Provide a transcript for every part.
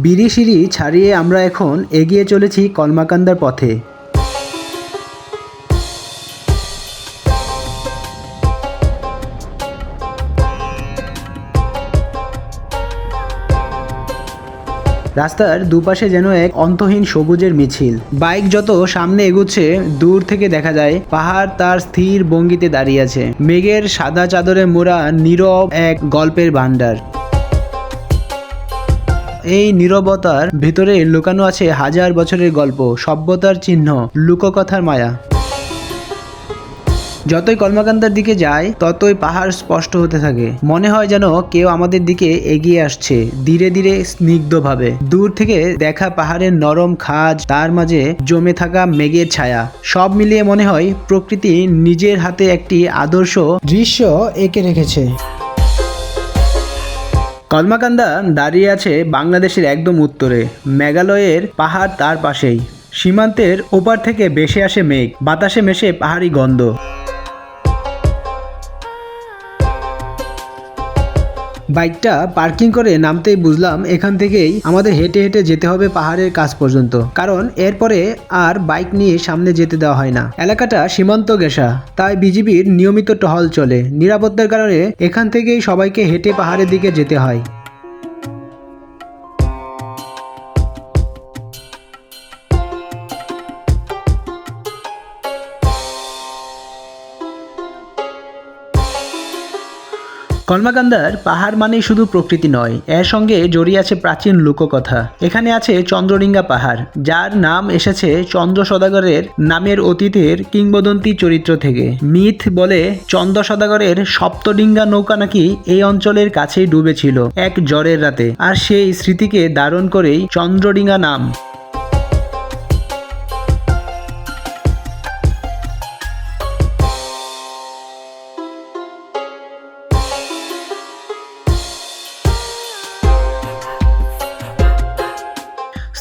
বিরিশিরি ছাড়িয়ে আমরা এখন এগিয়ে চলেছি কলমাকান্দার পথে। রাস্তার দুপাশে যেন এক অন্তহীন সবুজের মিছিল। বাইক যত সামনে এগুচ্ছে দূর থেকে দেখা যায় পাহাড় তার স্থির ভঙ্গিতে দাঁড়িয়ে আছে, মেঘের সাদা চাদরে মোড়া নীরব এক গল্পের ভান্ডার। এই নীরবতার ভেতরে লুকানো আছে হাজার বছরের গল্প, সভ্যতার চিহ্ন, লোককথার মায়া। যতই কলমাকান্দার দিকে যায় ততই পাহাড় স্পষ্ট হতে থাকে। মনে হয় যেন কেউ আমাদের দিকে এগিয়ে আসছে ধীরে ধীরে, স্নিগ্ধভাবে। দূর থেকে দেখা পাহাড়ের নরম খাজ, তার মাঝে জমে থাকা মেঘের ছায়া, সব মিলিয়ে মনে হয় প্রকৃতি নিজের হাতে একটি আদর্শ দৃশ্য এঁকে রেখেছে। কলমাকান্দা দাঁড়িয়ে আছে বাংলাদেশের একদম উত্তরে, মেঘালয়ের পাহাড় তার পাশেই। সীমান্তের ওপার থেকে ভেসে আসে মেঘ, বাতাসে মেশে পাহাড়ি গন্ধ। বাইকটা পার্কিং করে নামতেই বুঝলাম এখান থেকেই আমাদের হেঁটে হেঁটে যেতে হবে পাহাড়ের কাছ পর্যন্ত, কারণ এরপরে আর বাইক নিয়ে সামনে যেতে দেওয়া হয় না। এলাকাটা সীমান্ত ঘেঁষা, তাই বিজিবির নিয়মিত টহল চলে। নিরাপত্তার কারণে এখান থেকেই সবাইকে হেঁটে পাহাড়ের দিকে যেতে হয়। কলমাকান্দার পাহাড় মানেই শুধু প্রকৃতি নয়, এর সঙ্গে জড়িয়ে আছে প্রাচীন লোককথা। এখানে আছে চন্দ্রডিঙ্গা পাহাড়, যার নাম এসেছে চন্দ্র সদাগরের নামের অতীতের কিংবদন্তি চরিত্র থেকে। মিথ বলে চন্দ্র সদাগরের সপ্তডিঙ্গা নৌকা নাকি এই অঞ্চলের কাছেই ডুবেছিল এক ঝড়ের রাতে, আর সেই স্মৃতিকে ধারণ করেই চন্দ্রডিঙ্গা নাম।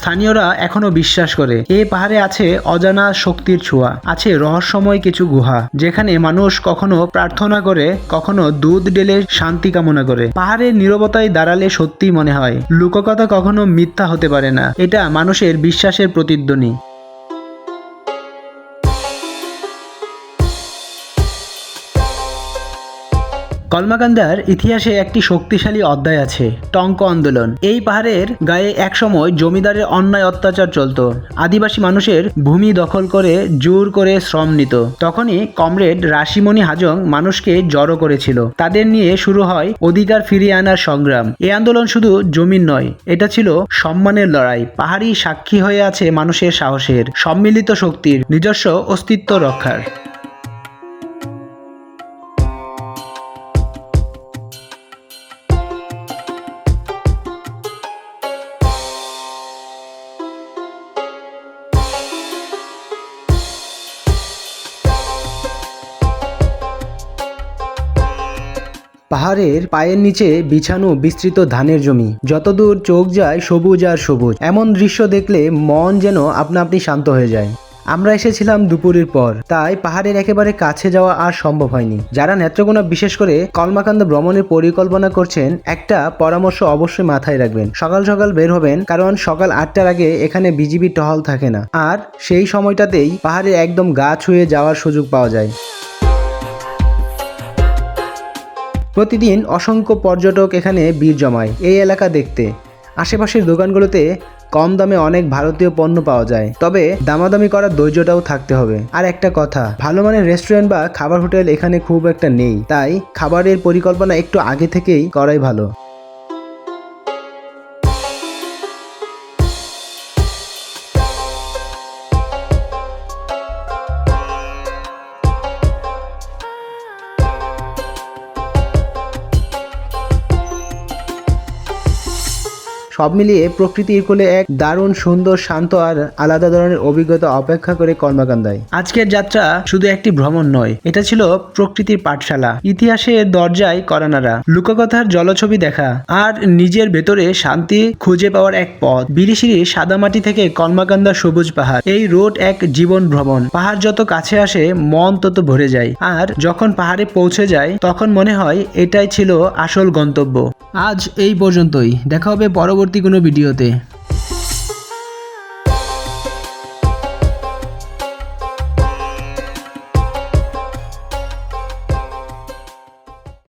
স্থানীয়রা এখনো বিশ্বাস করে এই পাহাড়ে আছে অজানা শক্তির ছোঁয়া, আছে রহস্যময় কিছু গুহা যেখানে মানুষ কখনো প্রার্থনা করে, কখনো দুধ ঢেলে শান্তি কামনা করে। পাহাড়ের নীরবতায় দাঁড়ালে সত্যি মনে হয় লোককথা কখনো মিথ্যা হতে পারে না, এটা মানুষের বিশ্বাসের প্রতিধ্বনি। কলমাকান্দার ইতিহাসে একটি শক্তিশালী অধ্যায় আছে, টঙ্ক আন্দোলন। এই পাহাড়ের গায়ে একসময় জমিদারের অন্যায় অত্যাচার চলত, আদিবাসী মানুষের ভূমি দখল করে জোর করে শ্রম নিত। তখনই কমরেড রাশিমণি হাজং মানুষকে জড়ো করেছিল, তাদের নিয়ে শুরু হয় অধিকার ফিরিয়ে আনার সংগ্রাম। এই আন্দোলন শুধু জমির নয়, এটা ছিল সম্মানের লড়াই। পাহাড়ি সাক্ষী হয়ে আছে মানুষের সাহসের, সম্মিলিত শক্তির, নিজস্ব অস্তিত্ব রক্ষার। পাহাড়ের পায়ের নিচে বিছানো বিস্তৃত ধানের জমি, যতদূর চোখ যায় সবুজ আর সবুজ। এমন দৃশ্য দেখলে মন যেন আপনা আপনি শান্ত হয়ে যায়। আমরা এসেছিলাম দুপুরের পর, তাই পাহাড়ের একেবারে কাছে যাওয়া আর সম্ভব হয়নি। যারা নেত্রকোনা বিশেষ করে কলমাকান্দা ভ্রমণের পরিকল্পনা করছেন, একটা পরামর্শ অবশ্যই মাথায় রাখবেন। সকাল সকাল বের হবেন, কারণ সকাল 8টার আগে এখানে বিজিবি টহল থাকে না, আর সেই সময়টাতেই পাহাড়ের একদম গা ছুঁয়ে যাওয়ার সুযোগ পাওয়া যায়। প্রতিদিন অসংখ্য পর্যটক এখানে ভিড় জমায় এই এলাকা দেখতে। আশেপাশের দোকানগুলোতে কম দামে অনেক ভারতীয় পণ্য পাওয়া যায়, তবে দামাদামি করার ধৈর্যটাও থাকতে হবে। আর একটা কথা, ভালো মানের রেস্টুরেন্ট বা খাবার হোটেল এখানে খুব একটা নেই, তাই খাবারের পরিকল্পনা একটু আগে থেকেই করাই ভালো। সব মিলিয়ে প্রকৃতির কোলে এক দারুণ সুন্দর, শান্ত আর আলাদা ধরনের অভিজ্ঞতা অপেক্ষা করে কলমাকান্দায়। আজকের যাত্রা শুধু একটি ভ্রমণ নয়, এটা ছিল প্রকৃতির পাঠশালা, ইতিহাসের দরজায় করানারা, লোককথার জলছবি দেখা আর নিজের ভেতরে শান্তি খুঁজে পাওয়ার এক পথ। বিরিশিরি সাদামাটি থেকে কলমাকান্দার সবুজ পাহাড়, এই রোড এক জীবন ভ্রমণ। পাহাড় যত কাছে আসে মন তত ভরে যায়, আর যখন পাহাড়ে পৌঁছে যায় তখন মনে হয় এটাই ছিল আসল গন্তব্য। আজ এই পর্যন্তই, দেখা হবে পরবর্তী কোনো ভিডিওতে।